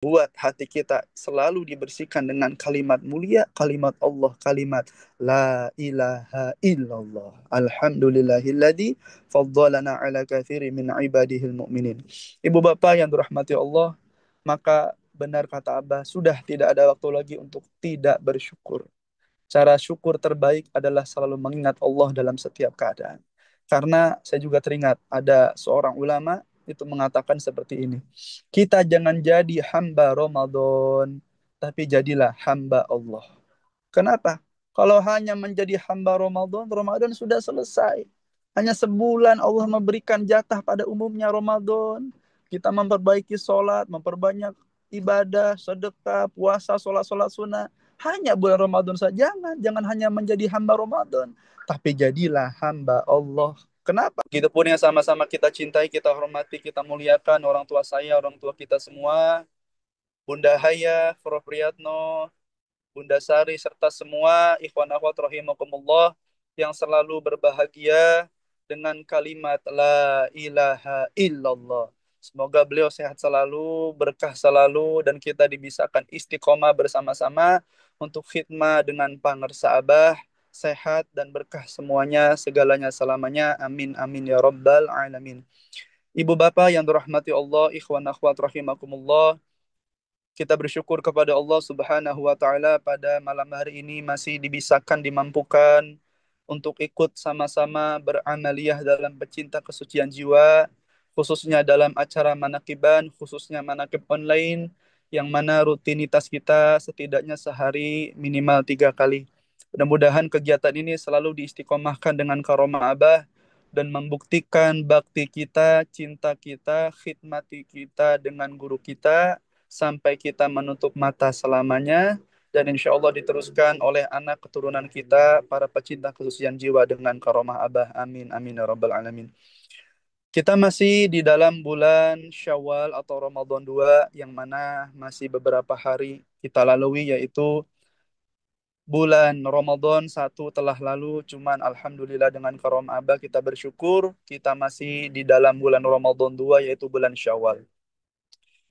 buat hati kita selalu dibersihkan dengan kalimat mulia, kalimat Allah, kalimat La ilaha illallah. Alhamdulillahilladzi faddalana ala katsiri min ibadihil mu'minin. Ibu bapak yang dirahmati Allah, maka benar kata Abah, sudah tidak ada waktu lagi untuk tidak bersyukur. Cara syukur terbaik adalah selalu mengingat Allah dalam setiap keadaan. Karena saya juga teringat ada seorang ulama itu mengatakan seperti ini. Kita jangan jadi hamba Ramadan, tapi jadilah hamba Allah. Kenapa? Kalau hanya menjadi hamba Ramadan, Ramadan sudah selesai. Hanya sebulan Allah memberikan jatah pada umumnya Ramadan. Kita memperbaiki sholat, memperbanyak ibadah, sedekah, puasa, sholat-sholat sunnah. Hanya bulan Ramadan saja. Jangan hanya menjadi hamba Ramadan. Tapi jadilah hamba Allah. Kenapa? Kita pun yang sama-sama kita cintai, kita hormati, kita muliakan orang tua saya, orang tua kita semua. Bunda Haya, Prof. Priyatno, Bunda Sari, serta semua ikhwan akhwat rahimakumullah yang selalu berbahagia dengan kalimat La ilaha illallah. Semoga beliau sehat selalu, berkah selalu, dan kita dibisahkan istiqomah bersama-sama untuk khidmah dengan pangersa Abah, sehat dan berkah semuanya, segalanya selamanya. Amin, amin ya rabbal alamin. Ibu bapak yang dirahmati Allah, ikhwan akhwat rahimakumullah, kita bersyukur kepada Allah Subhanahu wa taala pada malam hari ini masih dibisahkan, dimampukan untuk ikut sama-sama beramaliyah dalam pecinta kesucian jiwa, khususnya dalam acara manakiban, khususnya manakib online, yang mana rutinitas kita setidaknya sehari minimal 3 kali. Mudah-mudahan kegiatan ini selalu diistiqomahkan dengan karomah Abah dan membuktikan bakti kita, cinta kita, khidmati kita dengan guru kita sampai kita menutup mata selamanya, dan insya Allah diteruskan oleh anak keturunan kita para pecinta kesucian jiwa dengan karomah Abah. Amin amin ya rabbal alamin. Kita masih di dalam bulan Syawal atau Ramadan 2, yang mana masih beberapa hari kita lalui, yaitu bulan Ramadan 1 telah lalu. Cuman alhamdulillah dengan karomah Abah kita bersyukur kita masih di dalam bulan Ramadan 2, yaitu bulan Syawal.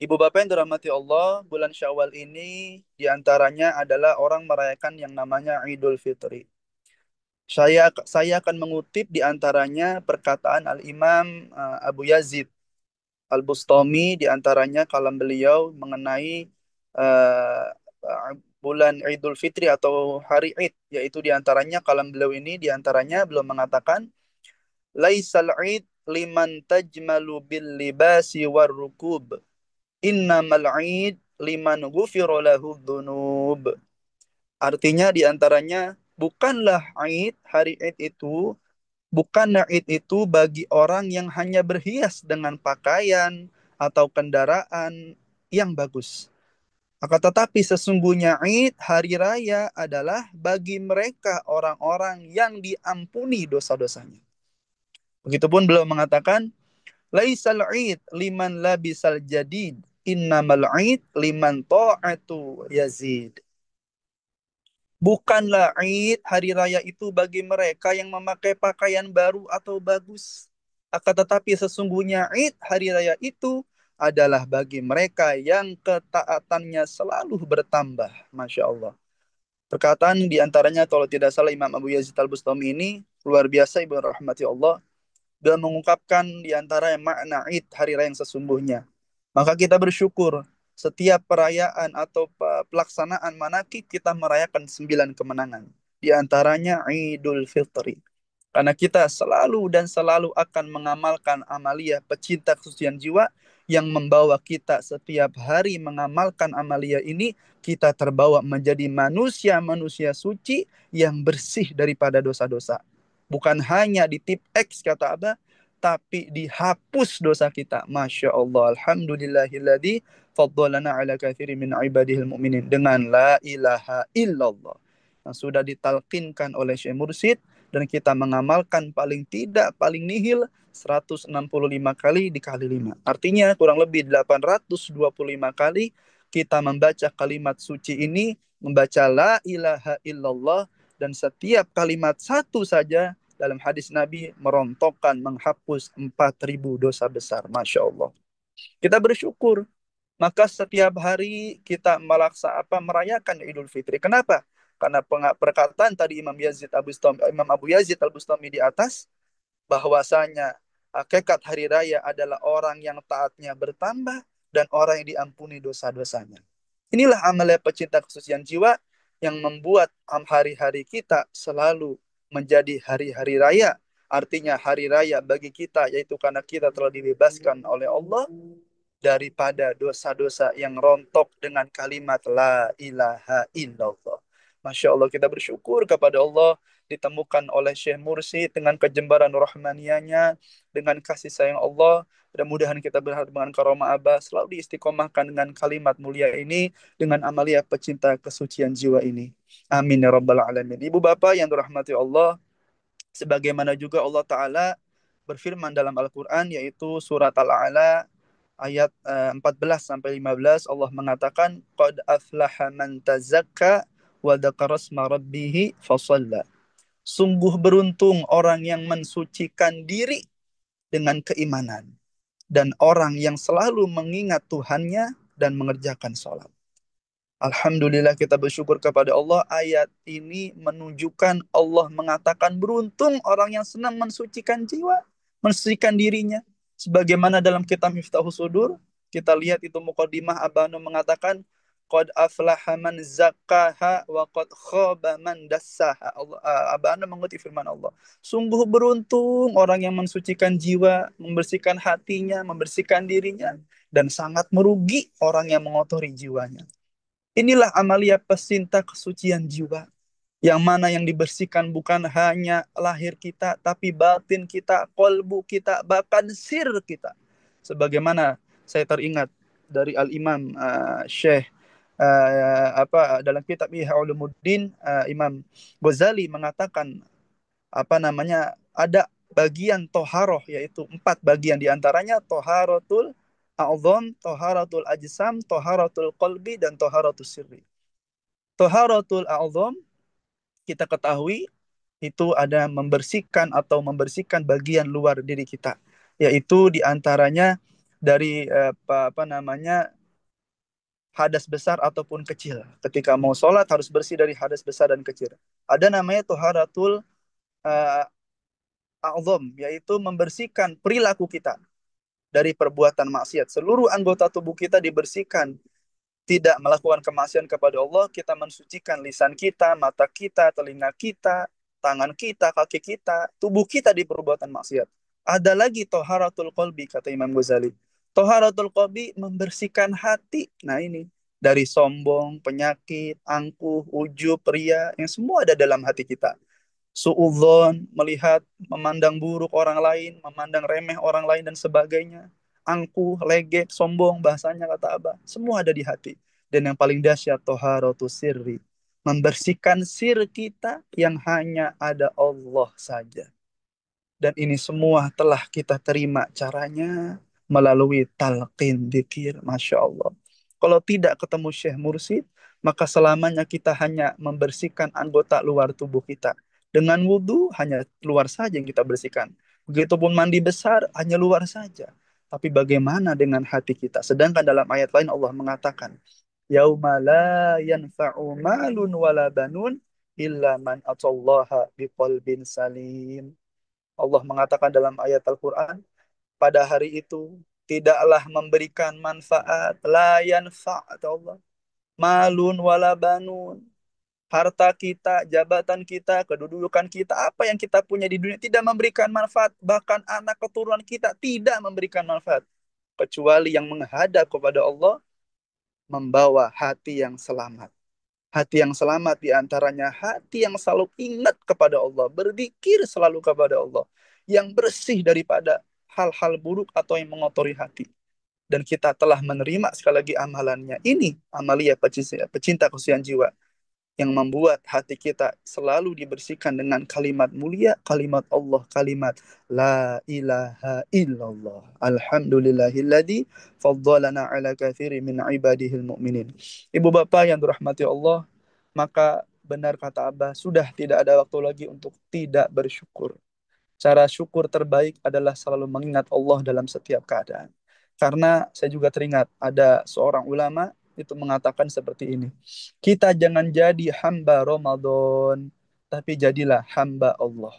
Ibu bapak yang dirahmati Allah, bulan Syawal ini diantaranya adalah orang merayakan yang namanya Idul Fitri. Saya akan mengutip diantaranya perkataan Al-Imam Abu Yazid Al-Bustami, diantaranya kalam beliau mengenai uh, bulan Idul Fitri atau hari Id, yaitu diantaranya kalam beliau ini diantaranya beliau mengatakan, Laisal Id liman tajmalu bil libasi war rukub, innamal Id liman ghufira lahu dzunub. Artinya diantaranya, bukanlah Id, hari Id itu, bukanlah Id itu bagi orang yang hanya berhias dengan pakaian atau kendaraan yang bagus. Akan tetapi sesungguhnya Id, hari raya, adalah bagi mereka orang-orang yang diampuni dosa-dosanya. Begitupun beliau mengatakan, Laisal Id liman labisal jadid, innamal Id liman ta'atu yazid. Bukanlah Id, hari raya itu bagi mereka yang memakai pakaian baru atau bagus. Akan tetapi sesungguhnya Id, hari raya itu adalah bagi mereka yang ketaatannya selalu bertambah. Masya Allah. Perkataan diantaranya kalau tidak salah Imam Abu Yazid Al-Bustami ini luar biasa, ibu rahmati Allah, dan mengungkapkan di antara makna Id, hari raya yang sesungguhnya. Maka kita bersyukur setiap perayaan atau pelaksanaan manakib kita merayakan 9 kemenangan. Di antaranya Idul Fitri. Karena kita selalu dan selalu akan mengamalkan amaliyah pecinta kesucian jiwa yang membawa kita setiap hari mengamalkan amaliyah ini, kita terbawa menjadi manusia-manusia suci yang bersih daripada dosa-dosa. Bukan hanya di tip X kata Abah, tapi dihapus dosa kita. Masya Allah. Alhamdulillahilladzi faddalana ala kathiri min ibadihil mu'minin. Dengan la ilaha illallah. Yang sudah ditalkinkan oleh Syekh Mursyid, dan kita mengamalkan paling tidak, paling nihil 165 kali dikali 5. Artinya kurang lebih 825 kali kita membaca kalimat suci ini, membaca la ilaha illallah, dan setiap kalimat satu saja dalam hadis Nabi merontokkan, menghapus 4.000 dosa besar. Masya Allah. Kita bersyukur Maka setiap hari kita merayakan Idul Fitri. Kenapa? Karena perkataan tadi Imam Abu Yazid Al Bustami di atas, bahwasanya hakikat hari raya adalah orang yang taatnya bertambah dan orang yang diampuni dosa-dosanya. Inilah amalia pecinta kesucian jiwa yang membuat hari-hari kita selalu menjadi hari-hari raya. Artinya hari raya bagi kita yaitu karena kita telah dibebaskan oleh Allah daripada dosa-dosa yang rontok dengan kalimat la ilaha illallah. Masya Allah, kita bersyukur kepada Allah ditemukan oleh Syekh Mursyid dengan kejembaran rahmanianya, dengan kasih sayang Allah. Mudah-mudahan kita berharap dengan karomah Abah selalu diistiqomahkan dengan kalimat mulia ini, dengan amalia pecinta kesucian jiwa ini. Amin ya rabbal alamin. Ibu bapak yang dirahmati Allah, sebagaimana juga Allah Ta'ala berfirman dalam Al-Quran, yaitu surat Al-A'la ayat 14 sampai 15, Allah mengatakan qad aflaha man tazakka wa dzakara asma rabbih fasalla. Sungguh beruntung orang yang mensucikan diri dengan keimanan dan orang yang selalu mengingat Tuhannya dan mengerjakan sholat. Alhamdulillah, kita bersyukur kepada Allah. Ayat ini menunjukkan Allah mengatakan beruntung orang yang senang mensucikan jiwa, mensucikan dirinya. Sebagaimana dalam kitab Miftahus Sudur, kita lihat itu mukadimah Abanu mengatakan qad aflaha man zakkaha wa qad khaba man dassaha. Abanu mengutip firman Allah. Sungguh beruntung orang yang mensucikan jiwa, membersihkan hatinya, membersihkan dirinya, dan sangat merugi orang yang mengotori jiwanya. Inilah amalia pecinta kesucian jiwa. Yang mana yang dibersihkan bukan hanya lahir kita, tapi batin kita, kolbu kita, bahkan sir kita. Sebagaimana saya teringat dari Al-Imam Syekh dalam kitab Ihya Ulumuddin, Imam Ghazali mengatakan ada bagian toharoh, yaitu 4 bagian, diantaranya toharotul a'zam, toharatul ajsam, toharatul qalbi, dan toharatul sirri. Toharatul a'zam kita ketahui itu ada membersihkan bagian luar diri kita, yaitu diantaranya dari hadas besar ataupun kecil. Ketika mau sholat harus bersih dari hadas besar dan kecil. Ada namanya toharatul uh, a'zam, yaitu membersihkan perilaku kita dari perbuatan maksiat. Seluruh anggota tubuh kita dibersihkan, tidak melakukan kemaksiatan kepada Allah. Kita mensucikan lisan kita, mata kita, telinga kita, tangan kita, kaki kita, tubuh kita di perbuatan maksiat. Ada lagi toharatul qalbi, kata Imam Ghazali. Toharatul qalbi membersihkan hati. Nah ini, dari sombong, penyakit, angkuh, ujub, ria, yang semua ada dalam hati kita. Suudzon, melihat, memandang buruk orang lain, memandang remeh orang lain dan sebagainya. Angkuh, legek, sombong, bahasanya kata Abah. Semua ada di hati. Dan yang paling dahsyat, toharatu sirri. Membersihkan sir kita yang hanya ada Allah saja. Dan ini semua telah kita terima caranya melalui talqin dzikir. Masya Allah. Kalau tidak ketemu Syekh Mursyid, maka selamanya kita hanya membersihkan anggota luar tubuh kita. Dengan wudhu, hanya luar saja yang kita bersihkan. Begitupun mandi besar, hanya luar saja. Tapi bagaimana dengan hati kita? Sedangkan dalam ayat lain Allah mengatakan, Yauma la yanfa'u malun wala banun illa man atallaha biqalbin salim. Allah mengatakan dalam ayat Al-Quran, pada hari itu tidaklah memberikan manfaat, la yanfa' kata Allah, malun wala banun, harta kita, jabatan kita, kedudukan kita, apa yang kita punya di dunia tidak memberikan manfaat, bahkan anak keturunan kita tidak memberikan manfaat, kecuali yang menghadap kepada Allah membawa hati yang selamat. Hati yang selamat diantaranya hati yang selalu ingat kepada Allah, berzikir selalu kepada Allah, yang bersih daripada hal-hal buruk atau yang mengotori hati. Dan kita telah menerima sekali lagi amalannya. Ini amalia pecinta kesucian jiwa yang membuat hati kita selalu dibersihkan dengan kalimat mulia, kalimat Allah, kalimat La ilaha illallah. Alhamdulillahilladzi faddalana ala katsiri min ibadihil mu'minin. Ibu bapak yang dirahmati Allah, maka benar kata Abah, sudah tidak ada waktu lagi untuk tidak bersyukur. Cara syukur terbaik adalah selalu mengingat Allah dalam setiap keadaan. Karena saya juga teringat ada seorang ulama itu mengatakan seperti ini. Kita jangan jadi hamba Ramadan, tapi jadilah hamba Allah.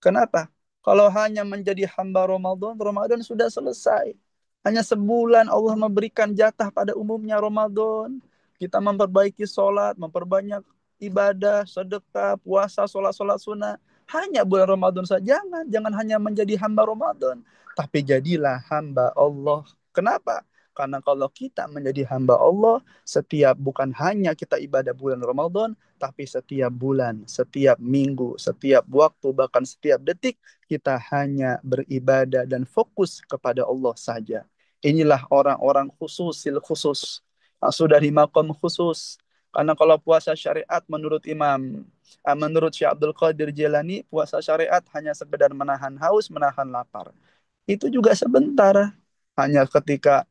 Kenapa? Kalau hanya menjadi hamba Ramadan, Ramadan sudah selesai. Hanya sebulan Allah memberikan jatah pada umumnya Ramadan. Kita memperbaiki sholat, memperbanyak ibadah, sedekah, puasa, sholat-sholat sunnah. Hanya bulan Ramadan saja. Jangan hanya menjadi hamba Ramadan. Tapi jadilah hamba Allah. Kenapa? Karena kalau kita menjadi hamba Allah, setiap bukan hanya kita ibadah bulan Ramadan, tapi setiap bulan, setiap minggu, setiap waktu, bahkan setiap detik, kita hanya beribadah dan fokus kepada Allah saja. Inilah orang-orang khususil khusus, sudah di makom khusus. Karena kalau puasa syariat menurut Syekh Abdul Qadir Jilani, puasa syariat hanya sekedar menahan haus, menahan lapar. Itu juga sebentar, hanya ketika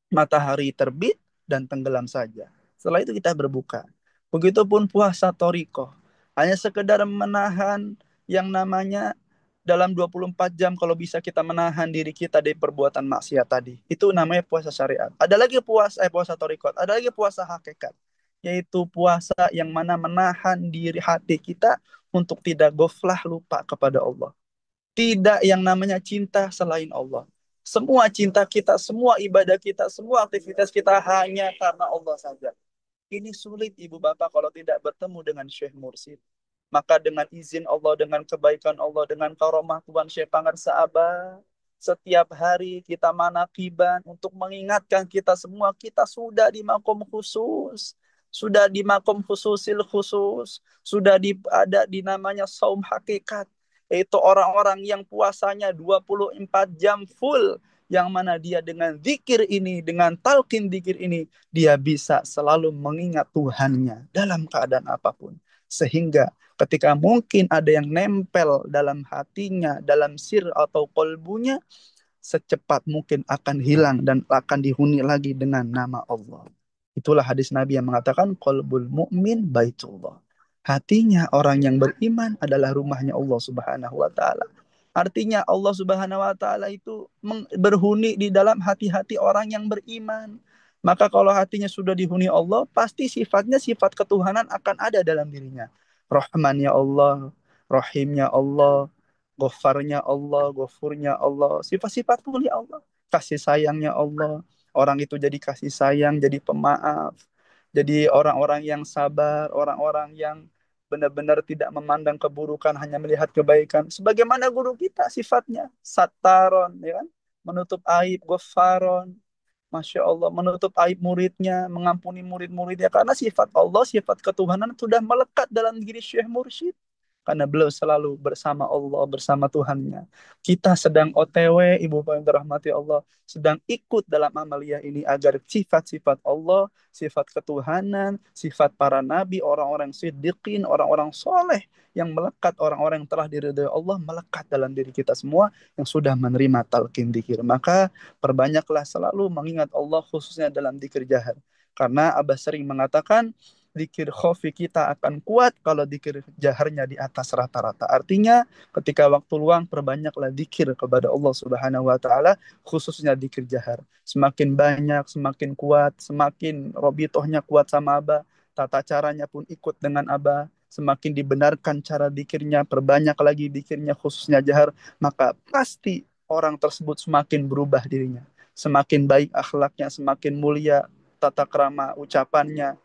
matahari terbit dan tenggelam saja. Setelah itu kita berbuka. Begitupun puasa toriko. Hanya sekedar menahan yang namanya dalam 24 jam kalau bisa kita menahan diri kita dari perbuatan maksiat tadi. Itu namanya puasa syariat. Ada lagi puasa toriko. Ada lagi puasa hakikat. Yaitu puasa yang mana menahan diri hati kita untuk tidak goflah lupa kepada Allah. Tidak yang namanya cinta selain Allah. Semua cinta kita, semua ibadah kita, semua aktivitas kita hanya karena Allah saja. Ini sulit ibu bapak kalau tidak bertemu dengan Syekh Mursyid. Maka dengan izin Allah, dengan kebaikan Allah, dengan karomah Tuhan Syekh Pangar Saabah, setiap hari kita manakiban untuk mengingatkan kita semua, kita sudah di makom khusus. Sudah di makom khususil khusus. Sudah ada di namanya saum hakikat. Yaitu orang-orang yang puasanya 24 jam full. Yang mana dia dengan zikir ini, dengan talqin zikir ini, dia bisa selalu mengingat Tuhannya dalam keadaan apapun. Sehingga ketika mungkin ada yang nempel dalam hatinya, dalam sir atau kolbunya, secepat mungkin akan hilang dan akan dihuni lagi dengan nama Allah. Itulah hadis Nabi yang mengatakan qalbul mu'min baitullah. Hatinya orang yang beriman adalah rumahnya Allah Subhanahu wa taala. Artinya Allah Subhanahu wa taala itu berhuni di dalam hati-hati orang yang beriman. Maka kalau hatinya sudah dihuni Allah, pasti sifatnya sifat ketuhanan akan ada dalam dirinya. Rahmannya Allah, Rahimnya Allah, Ghafarnya Allah, Ghafurnya Allah, sifat-sifat mulia Allah, kasih sayangnya Allah. Orang itu jadi kasih sayang, jadi pemaaf, jadi orang-orang yang sabar, orang-orang yang benar-benar tidak memandang keburukan, hanya melihat kebaikan. Sebagaimana guru kita sifatnya, Sattaron, ya kan? Menutup aib, Ghafaron, Masya Allah, menutup aib muridnya, mengampuni murid-muridnya. Karena sifat Allah, sifat ketuhanan sudah melekat dalam diri Syekh Mursyid. Karena beliau selalu bersama Allah, bersama Tuhannya. Kita sedang OTW, Ibu Bapak yang dirahmati Allah, sedang ikut dalam amalia ini agar sifat-sifat Allah, sifat ketuhanan, sifat para nabi, orang-orang siddiqin, orang-orang soleh, yang melekat, orang-orang yang telah diridhoi Allah, melekat dalam diri kita semua yang sudah menerima talqin dzikir. Maka perbanyaklah selalu mengingat Allah khususnya dalam dzikir jahar. Karena Abah sering mengatakan, zikir khofi kita akan kuat kalau zikir jaharnya di atas rata-rata. Artinya ketika waktu luang perbanyaklah zikir kepada Allah Subhanahu wa taala, khususnya zikir jahar. Semakin banyak, semakin kuat, semakin robitohnya kuat sama Abah, tata caranya pun ikut dengan Abah, semakin dibenarkan cara zikirnya, perbanyak lagi zikirnya khususnya jahar, maka pasti orang tersebut semakin berubah dirinya. Semakin baik akhlaknya, semakin mulia tata krama ucapannya,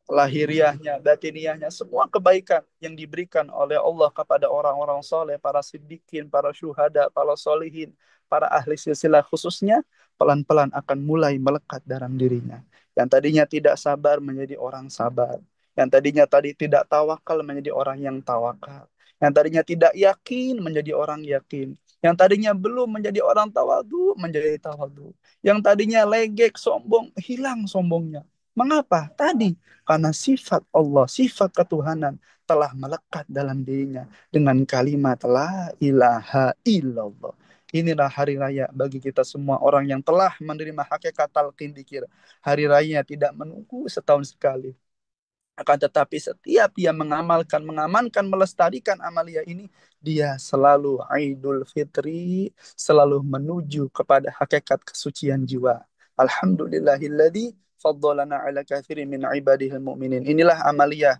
lahiriahnya, batiniahnya, semua kebaikan yang diberikan oleh Allah kepada orang-orang soleh, para siddiqin, para syuhada, para solihin, para ahli silsilah khususnya, pelan-pelan akan mulai melekat dalam dirinya. Yang tadinya tidak sabar menjadi orang sabar. Yang tadinya tidak tawakal menjadi orang yang tawakal. Yang tadinya tidak yakin menjadi orang yakin. Yang tadinya belum menjadi orang tawadu menjadi tawadu. Yang tadinya legek, sombong, hilang sombongnya. Mengapa? Tadi karena sifat Allah, sifat ketuhanan telah melekat dalam dirinya dengan kalimat la ilaha illallah. Inilah hari raya bagi kita semua orang yang telah menerima hakikat talqin dzikir. Hari raya tidak menunggu setahun sekali. Akan tetapi setiap dia mengamalkan, mengamankan, melestarikan amalia ini, dia selalu Idul Fitri, selalu menuju kepada hakikat kesucian jiwa. Alhamdulillahilladzi faddalana ala katsirin min ibadihil mu'minin. Inilah amalia,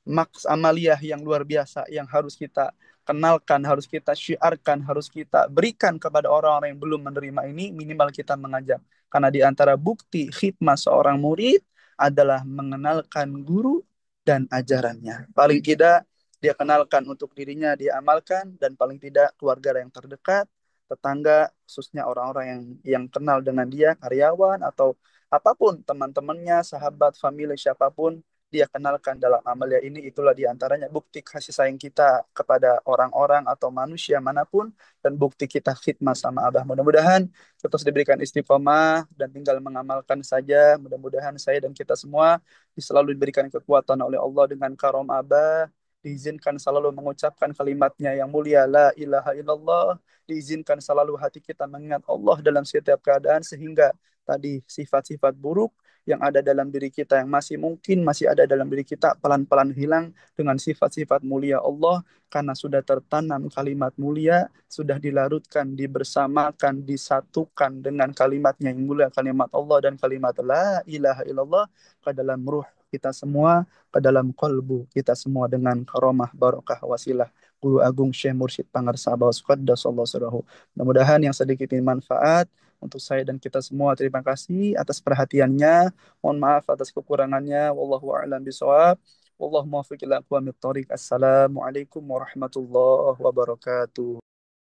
maks amaliyah yang luar biasa yang harus kita kenalkan, harus kita syiarkan, harus kita berikan kepada orang-orang yang belum menerima ini, minimal kita mengajak. Karena di antara bukti khidmah seorang murid adalah mengenalkan guru dan ajarannya. Paling tidak dia kenalkan untuk dirinya, dia amalkan, dan paling tidak keluarga yang terdekat, tetangga, khususnya orang-orang yang kenal dengan dia, karyawan atau apapun, teman-temannya, sahabat, famili, siapapun, dia kenalkan dalam amalia ini. Itulah diantaranya bukti kasih sayang kita kepada orang-orang atau manusia manapun, dan bukti kita khidmat sama Abah. Mudah-mudahan kita diberikan istiqomah dan tinggal mengamalkan saja. Mudah-mudahan saya dan kita semua selalu diberikan kekuatan oleh Allah dengan karom Abah, diizinkan selalu mengucapkan kalimatnya yang mulia, la ilaha illallah, diizinkan selalu hati kita mengingat Allah dalam setiap keadaan, sehingga tadi sifat-sifat buruk yang ada dalam diri kita, yang masih mungkin masih ada dalam diri kita, pelan-pelan hilang dengan sifat-sifat mulia Allah, karena sudah tertanam kalimat mulia, sudah dilarutkan, dibersamakan, disatukan dengan kalimatnya yang mulia, kalimat Allah dan kalimat la ilaha illallah ke dalam ruh kita semua, ke dalam kolbu kita semua, dengan karomah barokah wasilah Guru Agung Syekh Mursyid Pangarsabawa Qaddasallahu sirrahu. Mudah-mudahan yang sedikit ini manfaat untuk saya dan kita semua. Terima kasih atas perhatiannya. Mohon maaf atas kekurangannya. Wallahu a'lam bishawab. Wallahu muwaffiq ila aqwamit thoriq. Assalamualaikum warahmatullahi wabarakatuh.